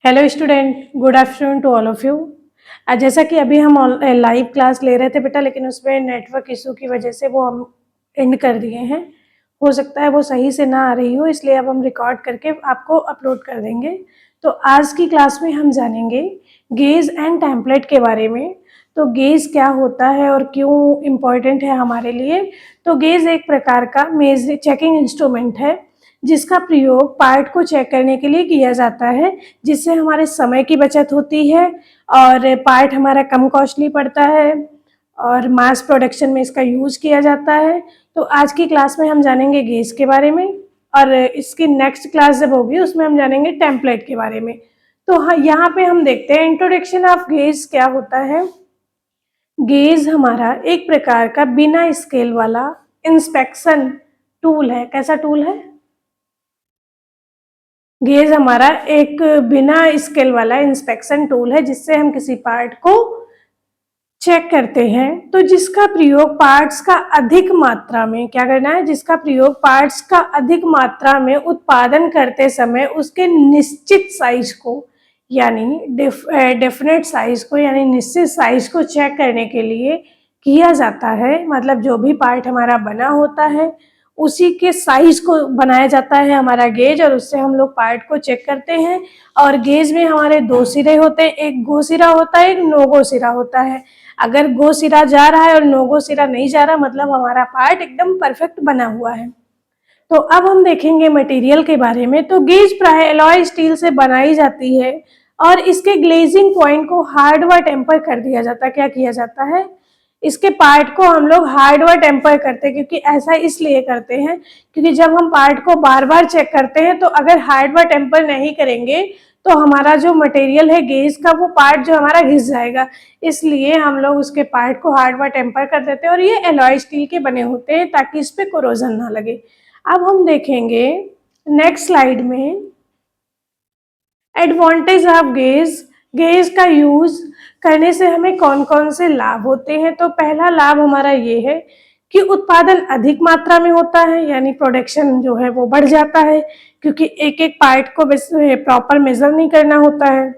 Hello student, good afternoon to all of you. जैसा कि अभी हम लाइव क्लास ले रहे थे बेटा, लेकिन उसमें नेटवर्क इशू की वजह से वो हम एंड कर दिए हैं। हो सकता है वो सही से ना आ रही हो, इसलिए अब हम रिकॉर्ड करके आपको अपलोड कर देंगे। तो आज की क्लास में हम जानेंगे गेज एंड टेम्पलेट के बारे में। तो गेज क्या होता है और क्यों इम्पोर्टेंट है हमारे लिए। तो गेज एक प्रकार का मेजर चेकिंग इंस्ट्रूमेंट है जिसका प्रयोग पार्ट को चेक करने के लिए किया जाता है, जिससे हमारे समय की बचत होती है और पार्ट हमारा कम कॉस्टली पड़ता है और मास प्रोडक्शन में इसका यूज किया जाता है। तो आज की क्लास में हम जानेंगे गेज के बारे में और इसकी नेक्स्ट क्लास जब होगी उसमें हम जानेंगे टेम्पलेट के बारे में। तो हाँ, यहाँ पे हम देखते हैं इंट्रोडक्शन ऑफ गेज क्या होता है। गेज हमारा एक प्रकार का बिना स्केल वाला इंस्पेक्शन टूल है। कैसा टूल है? गेज हमारा एक बिना स्केल वाला इंस्पेक्शन टूल है जिससे हम किसी पार्ट को चेक करते हैं। तो जिसका प्रयोग पार्ट्स का अधिक मात्रा में क्या करना है, जिसका प्रयोग पार्ट्स का अधिक मात्रा में उत्पादन करते समय उसके निश्चित साइज को यानी डेफिनेट साइज को यानी निश्चित साइज को चेक करने के लिए किया जाता है। मतलब जो भी पार्ट हमारा बना होता है उसी के साइज को बनाया जाता है हमारा गेज, और उससे हम लोग पार्ट को चेक करते हैं। और गेज में हमारे दो सिरे होते हैं, एक गो सिरा होता है, एक नो गो सिरा होता है। अगर गो सिरा जा रहा है और नो गो सिरा नहीं जा रहा, मतलब हमारा पार्ट एकदम परफेक्ट बना हुआ है। तो अब हम देखेंगे मटेरियल के बारे में। तो गेज प्राय एलॉय स्टील से बनाई जाती है और इसके ग्लेजिंग पॉइंट को हार्ड व टेम्पर कर दिया जाता है। क्या किया जाता है? इसके पार्ट को हम लोग हार्ड व टेम्पर करते हैं, क्योंकि ऐसा इसलिए करते हैं क्योंकि जब हम पार्ट को बार बार चेक करते हैं तो अगर हार्ड व टेम्पर नहीं करेंगे तो हमारा जो मटेरियल है गेज का, वो पार्ट जो हमारा घिस जाएगा। इसलिए हम लोग उसके पार्ट को हार्ड व टेम्पर कर देते हैं और ये एलॉय स्टील के बने होते हैं ताकि इस पे कोरोजन ना लगे। अब हम देखेंगे नेक्स्ट स्लाइड में एडवांटेज ऑफ गेज। गेज का यूज करने से हमें कौन कौन से लाभ होते हैं। तो पहला लाभ हमारा ये है कि उत्पादन अधिक मात्रा में होता है, यानी प्रोडक्शन जो है वो बढ़ जाता है, क्योंकि एक एक पार्ट को प्रॉपर मेजर नहीं करना होता है।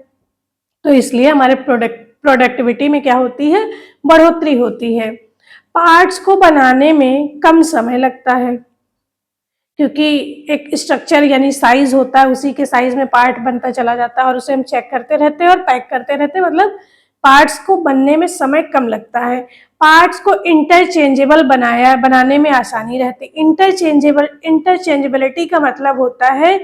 तो इसलिए हमारे प्रोडक्टिविटी में क्या होती है? बढ़ोतरी होती है। पार्ट्स को बनाने में कम समय लगता है, क्योंकि एक स्ट्रक्चर यानी साइज होता है, उसी के साइज में पार्ट बनता चला जाता है और उसे हम चेक करते रहते हैं और पैक करते रहते हैं। मतलब पार्ट्स को बनने में समय कम लगता है। पार्ट्स को इंटरचेंजेबल बनाने में आसानी रहती है। इंटरचेंजेबिलिटी का मतलब होता है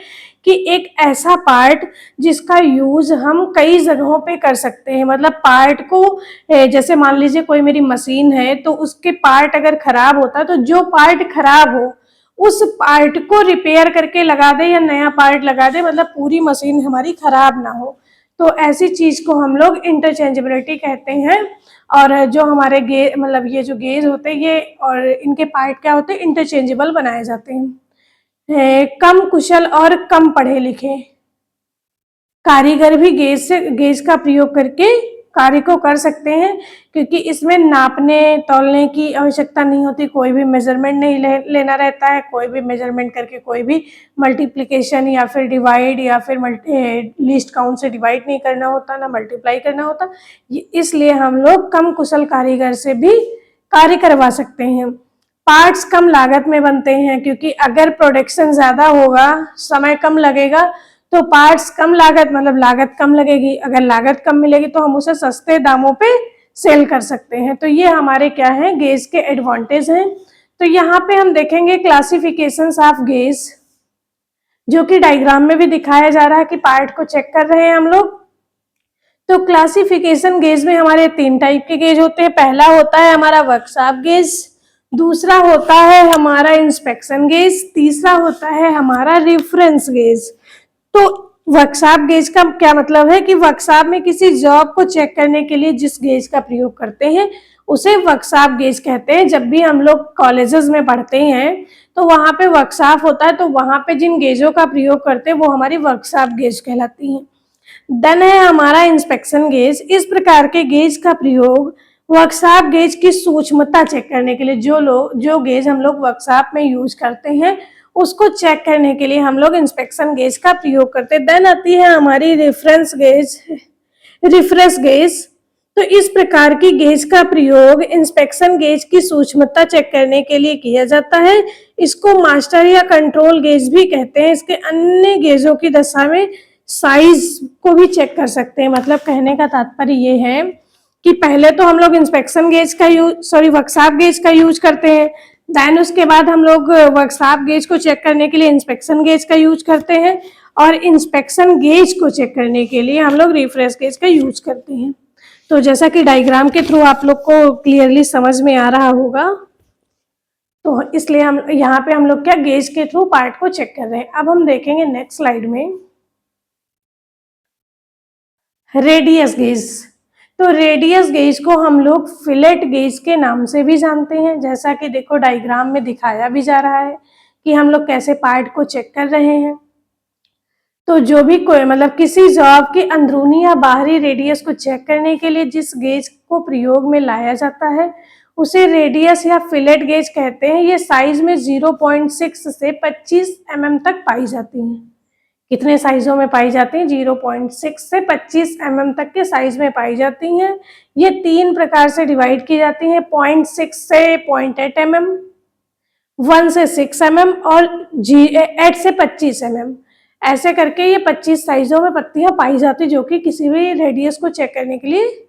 कि एक ऐसा पार्ट जिसका यूज हम कई जगहों पे कर सकते हैं। मतलब पार्ट को जैसे मान लीजिए कोई मेरी मशीन है, तो उसके पार्ट अगर खराब होता है तो जो पार्ट खराब हो उस पार्ट को रिपेयर करके लगा दे या नया पार्ट लगा दे, मतलब पूरी मशीन हमारी खराब ना हो। तो ऐसी चीज को हम लोग इंटरचेंजेबिलिटी कहते हैं। और जो हमारे मतलब ये जो गेज होते हैं ये और इनके पार्ट क्या होते हैं? इंटरचेंजेबल बनाए जाते हैं। कम कुशल और कम पढ़े लिखे कारीगर भी गेज का प्रयोग करके कार्य को कर सकते हैं, क्योंकि इसमें नापने तौलने की आवश्यकता नहीं होती। कोई भी मेजरमेंट नहीं लेना रहता है। कोई भी मेजरमेंट करके कोई भी मल्टीप्लिकेशन या फिर डिवाइड या फिर लीस्ट काउंट से डिवाइड नहीं करना होता, ना मल्टीप्लाई करना होता। इसलिए हम लोग कम कुशल कारीगर से भी कार्य करवा सकते हैं। पार्ट्स कम लागत में बनते हैं, क्योंकि अगर प्रोडक्शन ज़्यादा होगा, समय कम लगेगा, तो पार्ट्स कम लागत मतलब लागत कम लगेगी। अगर लागत कम मिलेगी तो हम उसे सस्ते दामों पे सेल कर सकते हैं। तो ये हमारे क्या है? गेज के एडवांटेज हैं। तो यहाँ पे हम देखेंगे क्लासिफिकेशंस ऑफ गेज, जो कि डायग्राम में भी दिखाया जा रहा है कि पार्ट को चेक कर रहे हैं हम लोग। तो क्लासिफिकेशन गेज में हमारे 3 टाइप के गेज होते हैं। पहला होता है हमारा वर्कशॉप गेज, दूसरा होता है हमारा इंस्पेक्शन गेज, तीसरा होता है हमारा रेफरेंस गेज। तो वर्कशॉप गेज का क्या मतलब है कि वर्कशॉप में किसी जॉब को चेक करने के लिए जिस गेज का प्रयोग करते हैं उसे वर्कशॉप गेज कहते हैं। जब भी हम लोग कॉलेजेस में पढ़ते हैं तो वहाँ पे वर्कशॉप होता है, तो वहाँ पे जिन गेजों का प्रयोग करते हैं वो हमारी वर्कशॉप गेज कहलाती हैं। देन है हमारा इंस्पेक्शन गेज। इस प्रकार के गेज का प्रयोग वर्कशॉप गेज की सूक्ष्मता चेक करने के लिए जो गेज हम लोग वर्कशॉप में यूज करते हैं उसको चेक करने के लिए हम लोग इंस्पेक्शन गेज का प्रयोग करते हैं। देन आती है हमारी रेफरेंस गेज। तो इस प्रकार की गेज का प्रयोग इंस्पेक्शन गेज की सूक्ष्मता चेक करने के लिए किया जाता है। इसको मास्टर या कंट्रोल गेज भी कहते हैं। इसके अन्य गेजों की दशा में साइज को भी चेक कर सकते हैं। मतलब कहने का तात्पर्य ये है कि पहले तो हम लोग इंस्पेक्शन गेज का वर्कशॉप गेज का यूज करते हैं। देन उसके बाद हम लोग वर्कशॉप गेज को चेक करने के लिए इंस्पेक्शन गेज का यूज करते हैं, और इंस्पेक्शन गेज को चेक करने के लिए हम लोग रेफरेंस गेज का यूज करते हैं। तो जैसा कि डायग्राम के थ्रू आप लोग को क्लियरली समझ में आ रहा होगा, तो इसलिए हम यहाँ पे हम लोग क्या गेज के थ्रू पार्ट को चेक कर रहे हैं। अब हम देखेंगे नेक्स्ट स्लाइड में रेडियस गेज। तो रेडियस गेज को हम लोग फिलेट गेज के नाम से भी जानते हैं। जैसा कि देखो डायग्राम में दिखाया भी जा रहा है कि हम लोग कैसे पार्ट को चेक कर रहे हैं। तो जो भी कोई मतलब किसी जॉब की अंदरूनी या बाहरी रेडियस को चेक करने के लिए जिस गेज को प्रयोग में लाया जाता है उसे रेडियस या फिलेट गेज कहते हैं। ये साइज में 0.6 से 25 mm तक पाई जाती हैं। कितने साइजों में पाई जाती हैं? 0.6 से 25 mm तक के साइज में पाई जाती हैं। ये 3 प्रकार से डिवाइड की जाती हैं, 0.6 से 0.8 mm, 1 से 6 mm और 8 से 25 mm। ऐसे करके ये 25 साइजों में पत्तियां पाई जाती जो कि किसी भी रेडियस को चेक करने के लिए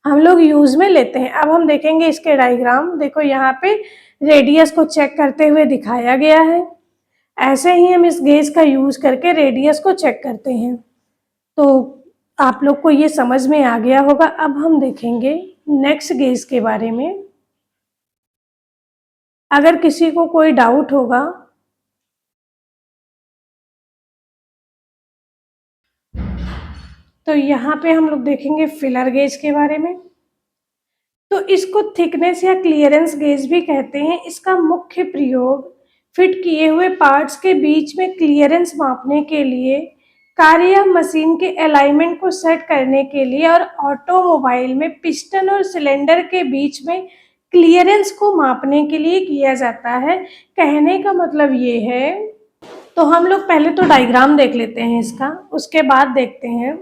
हम लोग यूज में लेते हैं। अब हम देखेंगे इसके डायग्राम। देखो यहाँ पे रेडियस को चेक करते हुए दिखाया गया है। ऐसे ही हम इस गेज का यूज करके रेडियस को चेक करते हैं। तो आप लोग को ये समझ में आ गया होगा। अब हम देखेंगे नेक्स्ट गेज के बारे में। अगर किसी को कोई डाउट होगा तो यहाँ पे हम लोग देखेंगे फिलर गेज के बारे में। तो इसको थिकनेस या क्लियरेंस गेज भी कहते हैं। इसका मुख्य प्रयोग फिट किए हुए पार्ट्स के बीच में क्लियरेंस मापने के लिए, कार्य या मशीन के अलाइनमेंट को सेट करने के लिए, और ऑटोमोबाइल में पिस्टन और सिलेंडर के बीच में क्लियरेंस को मापने के लिए किया जाता है। कहने का मतलब ये है, तो हम लोग पहले तो डायग्राम देख लेते हैं इसका, उसके बाद देखते हैं।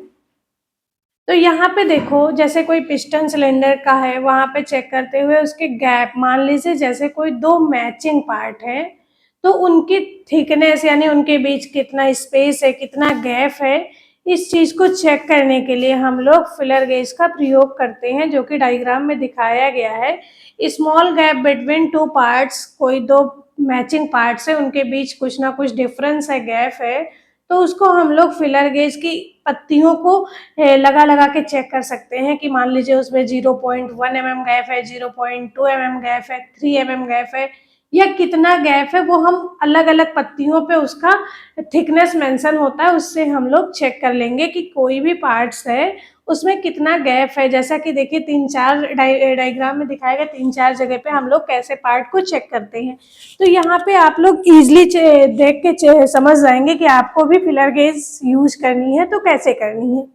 तो यहाँ पे देखो जैसे कोई पिस्टन सिलेंडर का है, वहाँ पे चेक करते हुए उसके गैप, मान लीजिए जैसे कोई 2 मैचिंग पार्ट है तो उनकी थिकनेस यानी उनके बीच कितना स्पेस है, कितना गैप है, इस चीज को चेक करने के लिए हम लोग फिलर गेज का प्रयोग करते हैं, जो कि डायग्राम में दिखाया गया है। स्मॉल गैप बिटवीन 2 पार्ट्स, कोई 2 मैचिंग पार्ट्स है उनके बीच कुछ ना कुछ डिफरेंस है, गैप है, तो उसको हम लोग फिलर गेज की पत्तियों को लगा लगा के चेक कर सकते हैं कि मान लीजिए उसमें 0.1 mm गैप है, 0.2 mm गैप है, 3 mm गैप है, या कितना गैप है, वो हम अलग अलग पत्तियों पे उसका थिकनेस मेंशन होता है, उससे हम लोग चेक कर लेंगे कि कोई भी पार्ट्स है उसमें कितना गैप है। जैसा कि देखिए 3-4 डायग्राम में दिखाया गया, 3-4 जगह पे हम लोग कैसे पार्ट को चेक करते हैं। तो यहाँ पे आप लोग इजिली देख के समझ जाएंगे कि आपको भी फिलर गेज यूज करनी है तो कैसे करनी है।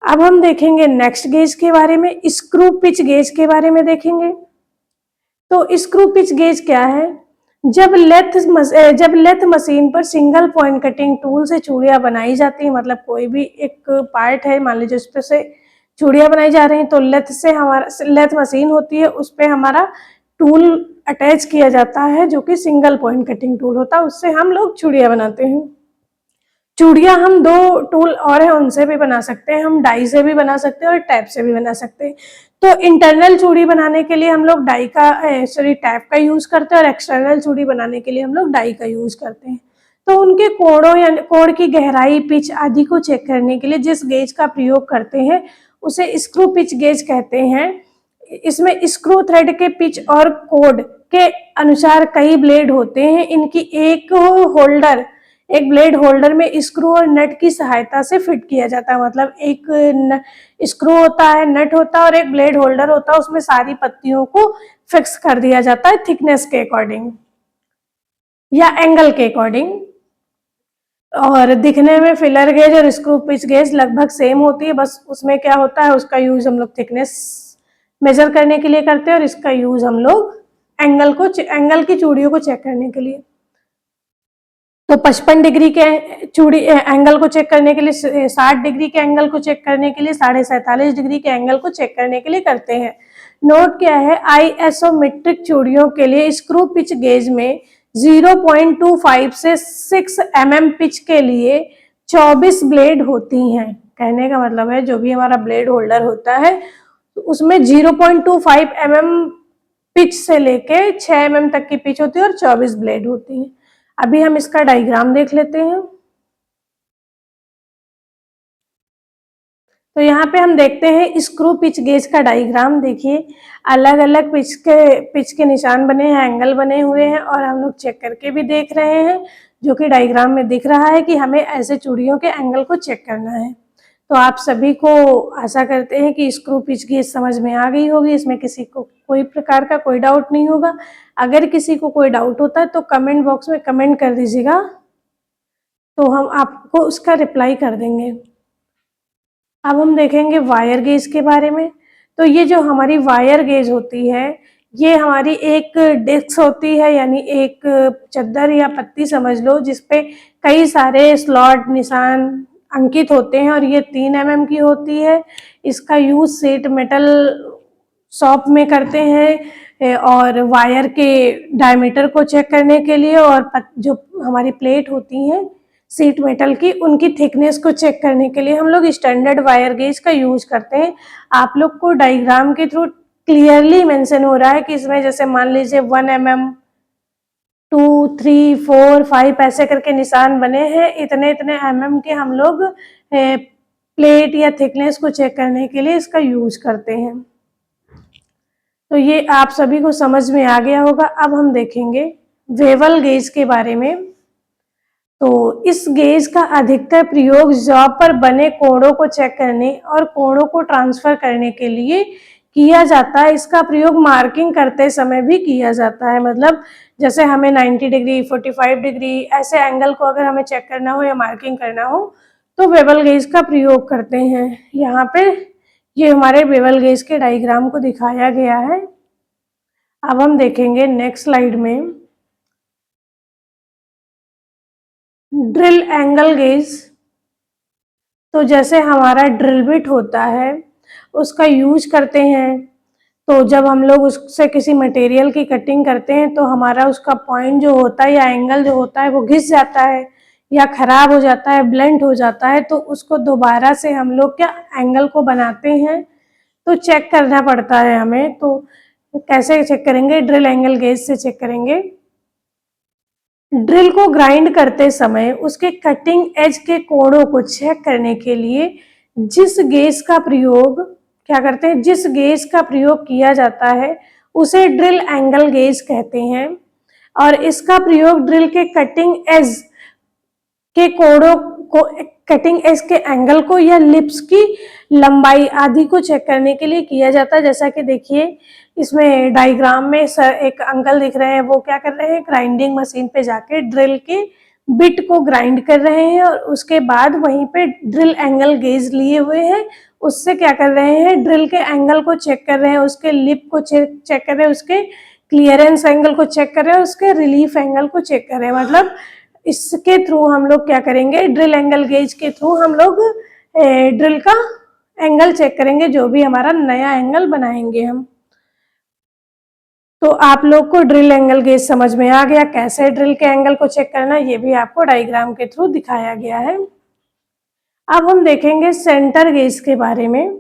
अब हम देखेंगे नेक्स्ट गेज के बारे में, स्क्रू पिच गेज के बारे में देखेंगे। तो स्क्रू पिच गेज क्या है? जब लेथ मशीन पर सिंगल पॉइंट कटिंग टूल से चूड़ियां बनाई जाती है, मतलब कोई भी एक पार्ट है, मान लीजिए उस पर से चूड़ियां बनाई जा रही हैं, तो लेथ मशीन होती है, उस पर हमारा टूल अटैच किया जाता है जो कि सिंगल पॉइंट कटिंग टूल होता है, उससे हम लोग चूड़ियां बनाते हैं। चूड़ियां हम 2 टूल और हैं उनसे भी बना सकते हैं, हम डाई से भी बना सकते हैं और टैप से भी बना सकते हैं। तो इंटरनल चूड़ी बनाने के लिए हम लोग टैप का यूज करते हैं, और एक्सटर्नल चूड़ी बनाने के लिए हम लोग डाई का यूज करते हैं। तो उनके कोणों या कोण की गहराई, पिच आदि को चेक करने के लिए जिस गेज का प्रयोग करते हैं उसे स्क्रू पिच गेज कहते हैं। इसमें स्क्रू थ्रेड के पिच और कोड के अनुसार कई ब्लेड होते हैं। इनकी एक ब्लेड होल्डर में स्क्रू और नट की सहायता से फिट किया जाता है। मतलब एक स्क्रू होता है, नट होता है और एक ब्लेड होल्डर होता है, उसमें सारी पत्तियों को फिक्स कर दिया जाता है थिकनेस के अकॉर्डिंग या एंगल के अकॉर्डिंग। और दिखने में फिलर गेज और स्क्रू पिच गेज लगभग सेम होती है, बस उसमें क्या होता है, उसका यूज हम लोग थिकनेस मेजर करने के लिए करते हैं और इसका यूज हम लोग एंगल की चूड़ियों को चेक करने के लिए। तो 55 डिग्री के चूड़ी एंगल को चेक करने के लिए, 60 डिग्री के एंगल को चेक करने के लिए, 47.5 डिग्री के एंगल को चेक करने के लिए करते हैं। नोट क्या है, आइसोमेट्रिक चूड़ियों के लिए स्क्रू पिच गेज में 0.25 से 6 mm पिच के लिए 24 ब्लेड होती हैं। कहने का मतलब है जो भी हमारा ब्लेड होल्डर होता है तो उसमें 0.25 mm पिच से लेके 6 mm तक की पिच होती है और 24 ब्लेड होती है। अभी हम इसका डायग्राम देख लेते हैं। तो यहाँ पे हम देखते हैं स्क्रू पिच गेज का डायग्राम। देखिए अलग अलग पिच के निशान बने हैं, एंगल बने हुए हैं और हम लोग चेक करके भी देख रहे हैं, जो कि डायग्राम में दिख रहा है कि हमें ऐसे चूड़ियों के एंगल को चेक करना है। तो आप सभी को आशा करते हैं कि स्क्रू पिच गेज समझ में आ गई होगी, इसमें किसी को कोई प्रकार का कोई डाउट नहीं होगा। अगर किसी को कोई डाउट होता है तो कमेंट बॉक्स में कमेंट कर दीजिएगा, तो हम आपको उसका रिप्लाई कर देंगे। अब हम देखेंगे वायर गेज के बारे में। तो ये जो हमारी वायर गेज होती है, ये हमारी एक डिस्क होती है, यानी एक चद्दर या पत्ती समझ लो, जिसपे कई सारे स्लॉट निशान अंकित होते हैं और ये 3 mm की होती है। इसका यूज शीट मेटल शॉप में करते हैं और वायर के डायमीटर को चेक करने के लिए, और जो हमारी प्लेट होती हैं शीट मेटल की, उनकी थिकनेस को चेक करने के लिए हम लोग स्टैंडर्ड वायर गेज का यूज करते हैं। आप लोग को डायग्राम के थ्रू क्लियरली मेंशन हो रहा है कि इसमें जैसे मान लीजिए 1 mm, 2, 3, 4, 5 ऐसे करके निशान बने हैं। इतने इतने mm के हम लोग प्लेट या थिकनेस को चेक करने के लिए इसका यूज करते हैं। तो ये आप सभी को समझ में आ गया होगा। अब हम देखेंगे वेवल गेज के बारे में। तो इस गेज का अधिकतर प्रयोग जॉब पर बने कोणों को चेक करने और कोणों को ट्रांसफर करने के लिए किया जाता है। इसका प्रयोग मार्किंग करते समय भी किया जाता है। मतलब जैसे हमें 90 डिग्री, 45 डिग्री ऐसे एंगल को अगर हमें चेक करना हो या मार्किंग करना हो तो वेवल गेज का प्रयोग करते हैं। यहाँ पे ये हमारे वेवल गेज के डायग्राम को दिखाया गया है। अब हम देखेंगे नेक्स्ट स्लाइड में ड्रिल एंगल गेज। तो जैसे हमारा ड्रिल बिट होता है उसका यूज करते हैं, तो जब हम लोग उससे किसी मटेरियल की कटिंग करते हैं तो हमारा उसका पॉइंट जो होता है या एंगल जो होता है वो घिस जाता है या खराब हो जाता है, ब्लंट हो जाता है, तो उसको दोबारा से हम लोग क्या एंगल को बनाते हैं तो चेक करना पड़ता है हमें। तो कैसे चेक करेंगे, ड्रिल एंगल गेज से चेक करेंगे। ड्रिल को ग्राइंड करते समय उसके कटिंग एज के कोणों को चेक करने के लिए जिस गेज का प्रयोग क्या करते हैं, जिस गेज का प्रयोग किया जाता है उसे ड्रिल एंगल गेज कहते हैं, और इसका प्रयोग ड्रिल के कटिंग एज के कोणों को, कटिंग एज के एंगल को या लिप्स की लंबाई आदि को चेक करने के लिए किया जाता है। जैसा कि देखिए इसमें डायग्राम में सर एक अंकल दिख रहे हैं, वो क्या कर रहे हैं, ग्राइंडिंग मशीन पे जाके ड्रिल के बिट को ग्राइंड कर रहे हैं और उसके बाद वहीं पे ड्रिल एंगल गेज लिए हुए हैं, उससे क्या कर रहे हैं, ड्रिल के एंगल को चेक कर रहे हैं, उसके लिप को चेक कर रहे हैं, उसके क्लियरेंस एंगल को चेक कर रहे हैं, उसके रिलीफ एंगल को चेक कर रहे हैं। मतलब इसके थ्रू हम लोग क्या करेंगे, ड्रिल एंगल गेज के थ्रू हम लोग ड्रिल का एंगल चेक करेंगे, जो भी हमारा नया एंगल बनाएंगे हम। तो आप लोग को ड्रिल एंगल गेज समझ में आ गया, कैसे ड्रिल के एंगल को चेक करना, ये भी आपको डायग्राम के थ्रू दिखाया गया है। अब हम देखेंगे सेंटर गेज के बारे में।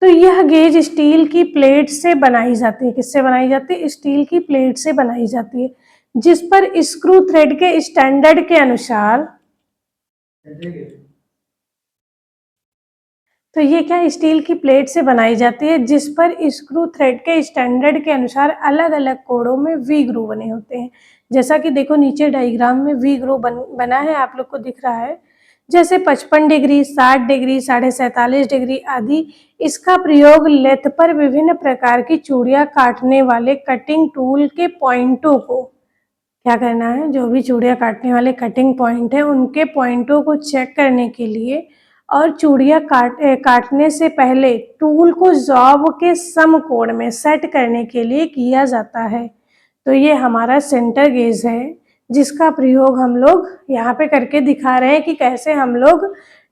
तो यह गेज स्टील की प्लेट से बनाई जाती है। किससे बनाई जाती है, स्टील की प्लेट से बनाई जाती है, जिस पर स्क्रू थ्रेड के स्टैंडर्ड के अनुसार, तो ये क्या स्टील की प्लेट से बनाई जाती है जिस पर स्क्रू थ्रेड के स्टैंडर्ड के अनुसार अलग अलग कोणों में वी ग्रू बने होते हैं। जैसा कि देखो नीचे डायग्राम में वी ग्रू बना है, आप लोग को दिख रहा है, जैसे 55 डिग्री, 60 डिग्री, 47.5 डिग्री आदि। इसका प्रयोग लेथ पर विभिन्न प्रकार की चूड़ियां काटने वाले कटिंग टूल के पॉइंटों को क्या करना है, जो भी चूड़ियां काटने वाले कटिंग पॉइंट है उनके पॉइंटों को चेक करने के लिए और चूड़ियां काटने से पहले टूल को जॉब के समकोण में सेट करने के लिए किया जाता है। तो ये हमारा सेंटर गेज है, जिसका प्रयोग हम लोग यहाँ पे करके दिखा रहे हैं कि कैसे हम लोग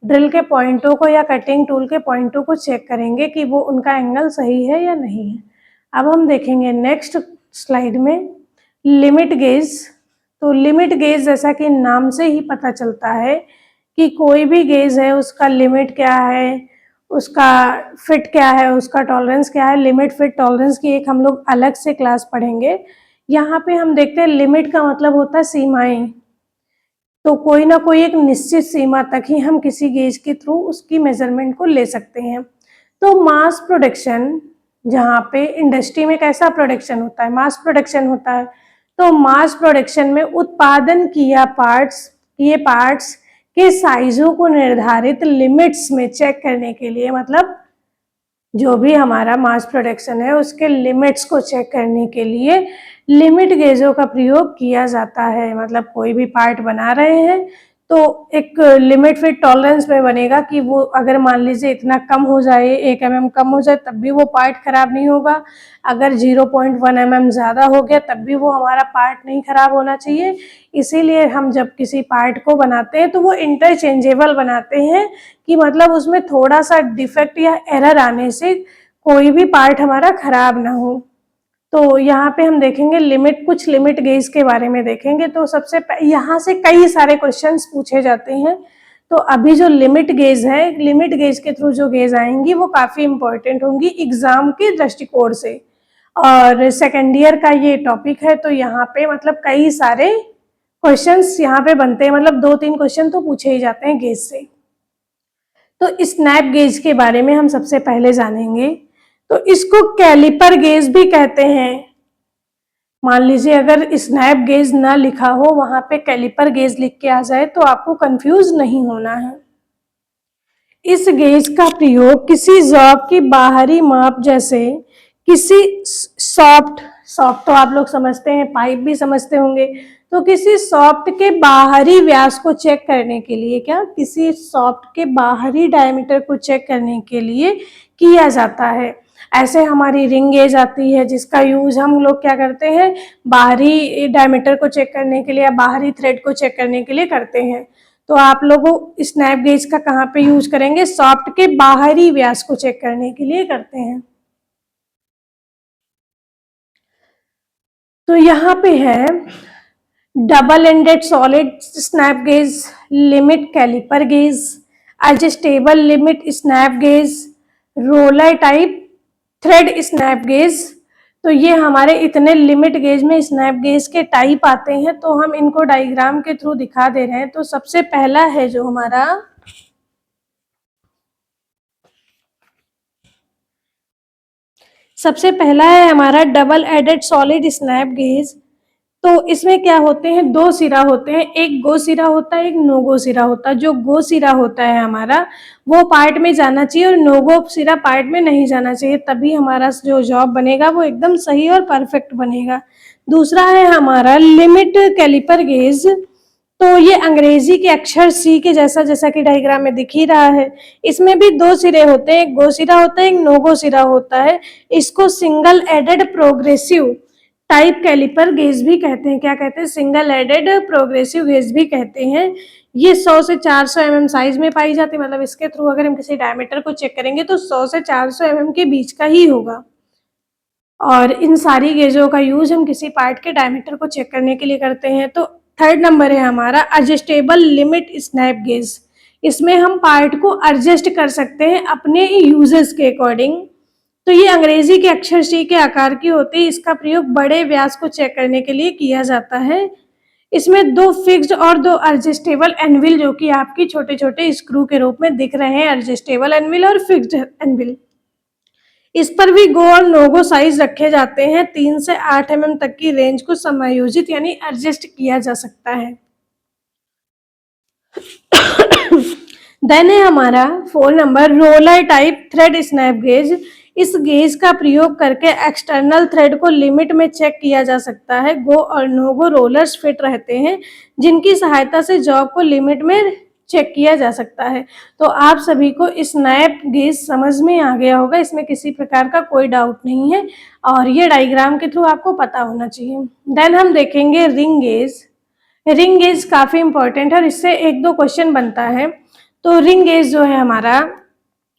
ड्रिल के पॉइंटों को या कटिंग टूल के पॉइंटों को चेक करेंगे कि वो उनका एंगल सही है या नहीं है। अब हम देखेंगे नेक्स्ट स्लाइड में लिमिट गेज। तो लिमिट गेज जैसा कि नाम से ही पता चलता है कि कोई भी गेज है उसका लिमिट क्या है, उसका फिट क्या है, उसका टॉलरेंस क्या है। लिमिट फिट टॉलरेंस की एक हम लोग अलग से क्लास पढ़ेंगे। यहाँ पे हम देखते हैं लिमिट का मतलब होता है सीमाएं। तो कोई ना कोई एक निश्चित सीमा तक ही हम किसी गेज के थ्रू उसकी मेजरमेंट को ले सकते हैं। तो मास प्रोडक्शन, जहाँ पे इंडस्ट्री में कैसा प्रोडक्शन होता है, मास प्रोडक्शन होता है। तो मास प्रोडक्शन में उत्पादन किए पार्ट्स के साइजों को निर्धारित लिमिट्स में चेक करने के लिए, मतलब जो भी हमारा मास प्रोडक्शन है उसके लिमिट्स को चेक करने के लिए लिमिट गेजों का प्रयोग किया जाता है। मतलब कोई भी पार्ट बना रहे हैं तो एक लिमिट फिट टॉलरेंस में बनेगा कि वो अगर मान लीजिए इतना कम हो जाए, 1 mm कम हो जाए तब भी वो पार्ट खराब नहीं होगा। अगर 0.1 mm ज़्यादा हो गया तब भी वो हमारा पार्ट नहीं खराब होना चाहिए। इसीलिए हम जब किसी पार्ट को बनाते हैं तो वो इंटरचेंजेबल बनाते हैं कि मतलब उसमें थोड़ा सा डिफेक्ट या एरर आने से कोई भी पार्ट हमारा खराब ना हो। तो यहाँ पे हम देखेंगे कुछ लिमिट गेज के बारे में देखेंगे। तो सबसे यहाँ से कई सारे क्वेश्चंस पूछे जाते हैं। तो अभी जो लिमिट गेज है, लिमिट गेज के थ्रू जो गेज आएंगी वो काफ़ी इंपॉर्टेंट होंगी एग्जाम के दृष्टिकोण से। और सेकेंड ईयर का ये टॉपिक है, तो यहाँ पे मतलब कई सारे क्वेश्चंस यहाँ पे बनते हैं, मतलब 2-3 क्वेश्चन तो पूछे ही जाते हैं गेज से। तो स्नैप गेज के बारे में हम सबसे पहले जानेंगे। तो इसको कैलिपर गेज भी कहते हैं। मान लीजिए अगर स्नैप गेज ना लिखा हो, वहां पे कैलिपर गेज लिख के आ जाए तो आपको कंफ्यूज नहीं होना है। इस गेज का प्रयोग किसी जॉब की बाहरी माप, जैसे किसी सॉफ्ट तो आप लोग समझते हैं, पाइप भी समझते होंगे। तो किसी सॉफ्ट के बाहरी व्यास को चेक करने के लिए, किसी सॉफ्ट के बाहरी डायमीटर को चेक करने के लिए किया जाता है। ऐसे हमारी रिंग गेज आती है जिसका यूज हम लोग क्या करते हैं, बाहरी डायमीटर को चेक करने के लिए या बाहरी थ्रेड को चेक करने के लिए करते हैं। तो आप लोग स्नैप गेज का कहाँ पे यूज करेंगे, सॉफ्ट के बाहरी व्यास को चेक करने के लिए करते हैं। तो यहाँ पे है double ended solid snap gauge, limit calliper gauge, adjustable limit snap gauge, roller type thread snap gauge. तो ये हमारे इतने लिमिट गेज में स्नैप गेज के टाइप आते हैं। तो हम इनको डायग्राम के थ्रू दिखा दे रहे हैं। तो सबसे पहला है जो हमारा double ended solid snap gauge. तो इसमें क्या होते हैं, 2 सिरा होते हैं, एक गो सिरा होता है, एक नो गो सिरा होता है। जो गो सिरा होता है हमारा वो पार्ट में जाना चाहिए और नो गो सिरा पार्ट में नहीं जाना चाहिए, तभी हमारा जो जॉब बनेगा वो एकदम सही और परफेक्ट बनेगा। दूसरा है हमारा लिमिट कैलिपर गेज। तो ये अंग्रेजी के अक्षर सी के जैसा कि डायग्राम में दिख ही रहा है। इसमें भी 2 सिरे होते हैं, एक गो सिरा होता है, एक नो गो सिरा होता है। इसको single ended progressive type calliper gauge भी कहते हैं। क्या कहते हैं, सिंगल एडेड प्रोग्रेसिव गेज भी कहते हैं। ये 100 से 400 mm साइज में पाई जाती है। मतलब इसके थ्रू अगर हम किसी डायमीटर को चेक करेंगे तो 100 से 400 mm के बीच का ही होगा। और इन सारी गेजों का यूज हम किसी पार्ट के डायमीटर को चेक करने के लिए करते हैं। तो थर्ड नंबर है हमारा एडजस्टेबल लिमिट स्नैप गेज। इसमें हम पार्ट को एडजस्ट कर सकते हैं अपने यूजेस के अकॉर्डिंग। तो ये अंग्रेजी के अक्षर सी के आकार की होती है। इसका प्रयोग बड़े व्यास को चेक करने के लिए किया जाता है। इसमें 2 फिक्स्ड और 2 एडजस्टेबल एनविल, जो कि आपकी छोटे छोटे स्क्रू के रूप में दिख रहे हैं, एडजस्टेबल एनविल और फिक्स्ड एनविल। इस पर भी गो और नो गो साइज रखे जाते हैं। 3 से 8 mm तक की रेंज को समायोजित यानी एडजस्ट किया जा सकता है। देन है हमारा 4 number roller type thread snap gauge. इस गेज का प्रयोग करके एक्सटर्नल थ्रेड को लिमिट में चेक किया जा सकता है। गो और नो गो रोलर्स फिट रहते हैं जिनकी सहायता से जॉब को लिमिट में चेक किया जा सकता है। तो आप सभी को स्नैप गेज समझ में आ गया होगा, इसमें किसी प्रकार का कोई डाउट नहीं है और ये डायग्राम के थ्रू आपको पता होना चाहिए। देन हम देखेंगे रिंग गेज। रिंग गेज काफ़ी इंपॉर्टेंट है और इससे एक दो क्वेश्चन बनता है। तो रिंग गेज जो है हमारा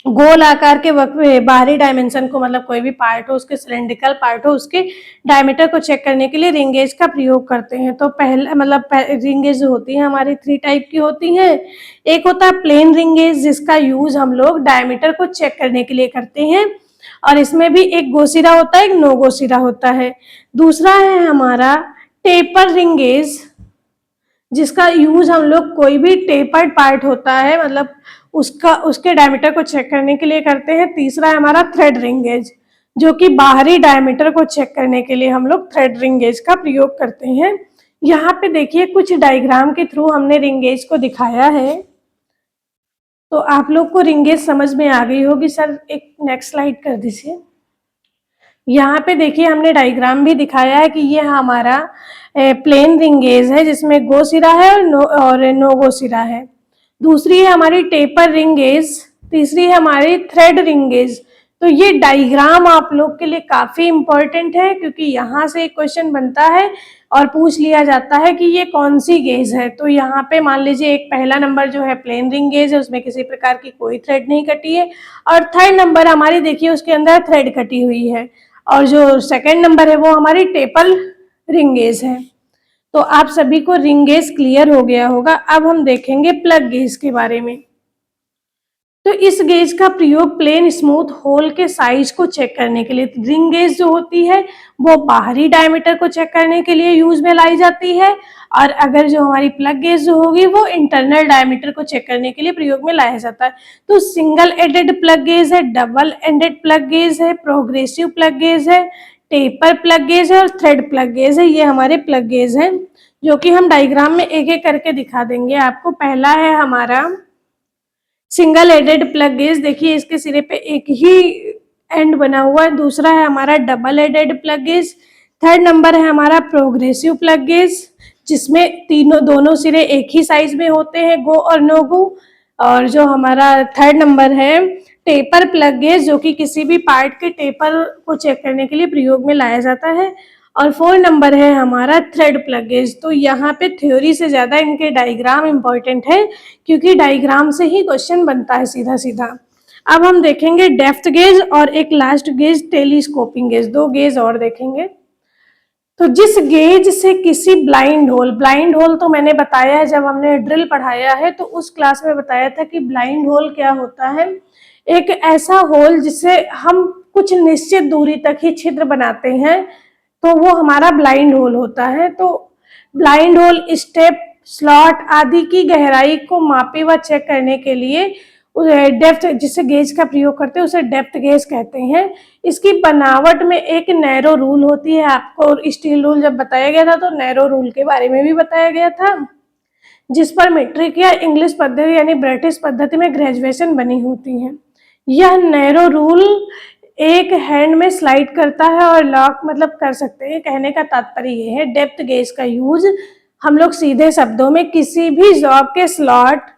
गोल आकार के बाहरी डायमेंशन को, मतलब कोई भी पार्ट हो उसके सिलेंड्रिकल पार्ट हो उसके डायमीटर को चेक करने के लिए रिंग गेज का प्रयोग करते हैं। तो पहले मतलब रिंग गेज जो होती है हमारी 3 टाइप की होती हैं। एक होता है प्लेन रिंग गेज जिसका यूज हम लोग डायमीटर को चेक करने के लिए करते हैं और इसमें भी एक गो सिरा होता है, एक नो गो सिरा होता है। दूसरा है हमारा टेपर रिंग गेज जिसका यूज हम लोग कोई भी टेपर्ड पार्ट होता है मतलब उसके डायमीटर को चेक करने के लिए करते हैं। तीसरा है हमारा थ्रेड रिंग गेज जो कि बाहरी डायमीटर को चेक करने के लिए हम लोग थ्रेड रिंग गेज का प्रयोग करते हैं। यहाँ पे देखिए कुछ डायग्राम के थ्रू हमने रिंग गेज को दिखाया है, तो आप लोग को रिंग गेज समझ में आ गई होगी। सर एक नेक्स्ट स्लाइड कर दीजिए। यहाँ पे देखिए हमने डायग्राम भी दिखाया है कि ये हमारा प्लेन रिंग गेज है जिसमें गो सिरा है और नो गो सिरा है। दूसरी है हमारी टेपर रिंग गेज, तीसरी है हमारी थ्रेड रिंग गेज। तो ये डायग्राम आप लोग के लिए काफ़ी इम्पोर्टेंट है क्योंकि यहाँ से एक क्वेश्चन बनता है और पूछ लिया जाता है कि ये कौन सी गेज है। तो यहाँ पे मान लीजिए एक पहला नंबर जो है प्लेन रिंग गेज है उसमें किसी प्रकार की कोई थ्रेड नहीं कटी है और थर्ड नंबर हमारी देखिए उसके अंदर थ्रेड कटी हुई है और जो सेकंड नंबर है वो हमारी टेपर रिंग गेज है। तो आप सभी को रिंग गेज क्लियर हो गया होगा। अब हम देखेंगे प्लग गेज के बारे में। तो इस गेज का प्रयोग प्लेन स्मूथ होल के साइज को चेक करने के लिए, रिंग गेज जो होती है वो बाहरी डायमीटर को चेक करने के लिए यूज में लाई जाती है और अगर जो हमारी प्लग गेज जो होगी वो इंटरनल डायमीटर को चेक करने के लिए प्रयोग में लाया जाता है। तो सिंगल एंडेड प्लग गेज है, डबल एंडेड प्लग गेज है, प्रोग्रेसिव प्लग गेज है, टेपर प्लग गेज है और थ्रेड प्लग गेज है। ये हमारे प्लग गेज हैं जो कि हम डायग्राम में एक एक करके दिखा देंगे आपको। पहला है हमारा सिंगल एडेड प्लग गेज, देखिए इसके सिरे पे एक ही एंड बना हुआ है। दूसरा है हमारा double ended plug gauge. Third number है हमारा प्रोग्रेसिव प्लग गेज जिसमें दोनों सिरे एक ही साइज में होते हैं, गो और नो गो। और जो हमारा थर्ड नंबर है टेपर प्लग गेज जो कि किसी भी पार्ट के टेपर को चेक करने के लिए प्रयोग में लाया जाता है। और 4 नंबर है हमारा थ्रेड प्लग गेज। तो यहाँ पे थ्योरी से ज़्यादा इनके डायग्राम इम्पॉर्टेंट है क्योंकि डायग्राम से ही क्वेश्चन बनता है सीधा सीधा। अब हम देखेंगे डेप्थ गेज और एक last gauge telescoping gauge, 2 gauge और देखेंगे। तो जिस गेज से किसी ब्लाइंड होल तो मैंने बताया है जब हमने ड्रिल पढ़ाया है तो उस क्लास में बताया था कि ब्लाइंड होल क्या होता है। एक ऐसा होल जिससे हम कुछ निश्चित दूरी तक ही छिद्र बनाते हैं तो वो हमारा ब्लाइंड होल होता है। तो ब्लाइंड होल स्टेप, स्लॉट आदि की गहराई को मापे व चेक करने के लिए डेप्थ जिससे गेज का प्रयोग करते हैं उसे डेप्थ गेज कहते हैं। इसकी बनावट में एक नैरो रूल होती है। आपको स्टील रूल जब बताया गया था तो नैरो रूल के बारे में भी बताया गया था जिस पर मेट्रिक या इंग्लिश पद्धति यानी ब्रिटिश पद्धति में ग्रेजुएशन बनी होती है। यह नैरो रूल एक हैंड में स्लाइड करता है और लॉक मतलब कर सकते हैं। कहने का तात्पर्य यह है डेप्थ गेज का यूज हम लोग सीधे शब्दों में किसी भी जॉब के स्लॉट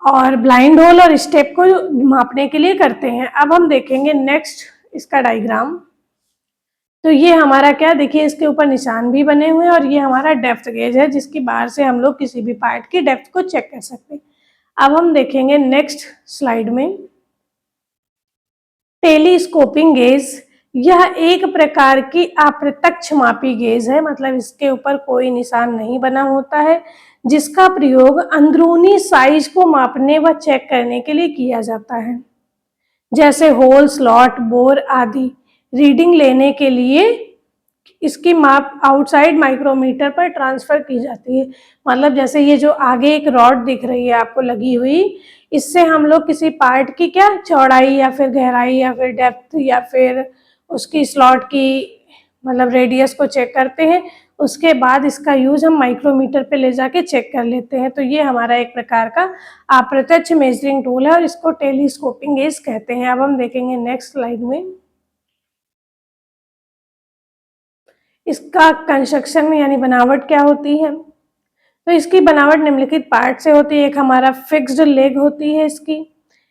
और ब्लाइंड होल और स्टेप को मापने के लिए करते हैं। अब हम देखेंगे नेक्स्ट इसका डायग्राम। तो ये हमारा क्या, देखिए इसके ऊपर निशान भी बने हुए हैं और ये हमारा डेप्थ गेज है जिसकी बाहर से हम लोग किसी भी पार्ट की डेप्थ को चेक कर सकते हैं। अब हम देखेंगे नेक्स्ट स्लाइड में टेलीस्कोपिंग गेज। यह एक प्रकार की अप्रत्यक्ष मापी गेज है, मतलब इसके ऊपर कोई निशान नहीं बना होता है, जिसका प्रयोग अंदरूनी साइज को मापने व चेक करने के लिए किया जाता है, जैसे होल, स्लॉट, बोर आदि। रीडिंग लेने के लिए इसकी माप आउटसाइड माइक्रोमीटर पर ट्रांसफर की जाती है। मतलब जैसे ये जो आगे एक रॉड दिख रही है आपको लगी हुई, इससे हम लोग किसी पार्ट की क्या चौड़ाई या फिर गहराई या फिर डेप्थ या फिर उसकी स्लॉट की मतलब रेडियस को चेक करते हैं। उसके बाद इसका यूज हम माइक्रोमीटर पे ले जाके चेक कर लेते हैं। तो ये हमारा एक प्रकार का अप्रत्यक्ष मेजरिंग टूल है और इसको टेलीस्कोपिंग गेज कहते हैं। अब हम देखेंगे नेक्स्ट स्लाइड में इसका कंस्ट्रक्शन यानी बनावट क्या होती है। तो इसकी बनावट निम्नलिखित पार्ट से होती है। एक हमारा फिक्स्ड लेग होती है इसकी,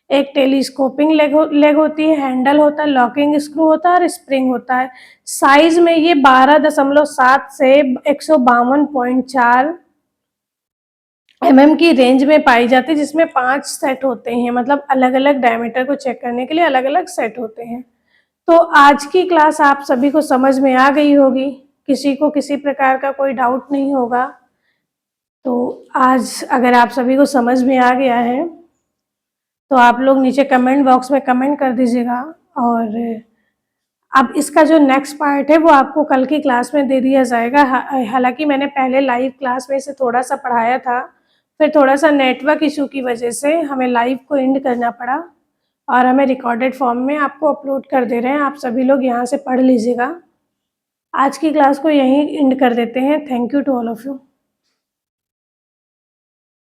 एक टेलीस्कोपिंग लेग होती है, हैंडल होता है, लॉकिंग स्क्रू होता है और स्प्रिंग होता है। साइज में ये 12.7 से 152.4 की रेंज में पाई जाती है, जिसमें 5 सेट होते हैं, मतलब अलग अलग डायमीटर को चेक करने के लिए अलग अलग सेट होते हैं। तो आज की क्लास आप सभी को समझ में आ गई होगी, किसी को किसी प्रकार का कोई डाउट नहीं होगा। तो आज अगर आप सभी को समझ में आ गया है तो आप लोग नीचे कमेंट बॉक्स में कमेंट कर दीजिएगा। और अब इसका जो नेक्स्ट पार्ट है वो आपको कल की क्लास में दे दिया जाएगा। हालांकि मैंने पहले लाइव क्लास में इसे थोड़ा सा पढ़ाया था, फिर थोड़ा सा नेटवर्क इशू की वजह से हमें लाइव को एंड करना पड़ा और हमें रिकॉर्डेड फॉर्म में आपको अपलोड कर दे रहे हैं। आप सभी लोग यहाँ से पढ़ लीजिएगा। आज की क्लास को यहीं एंड कर देते हैं। Thank you to all of you.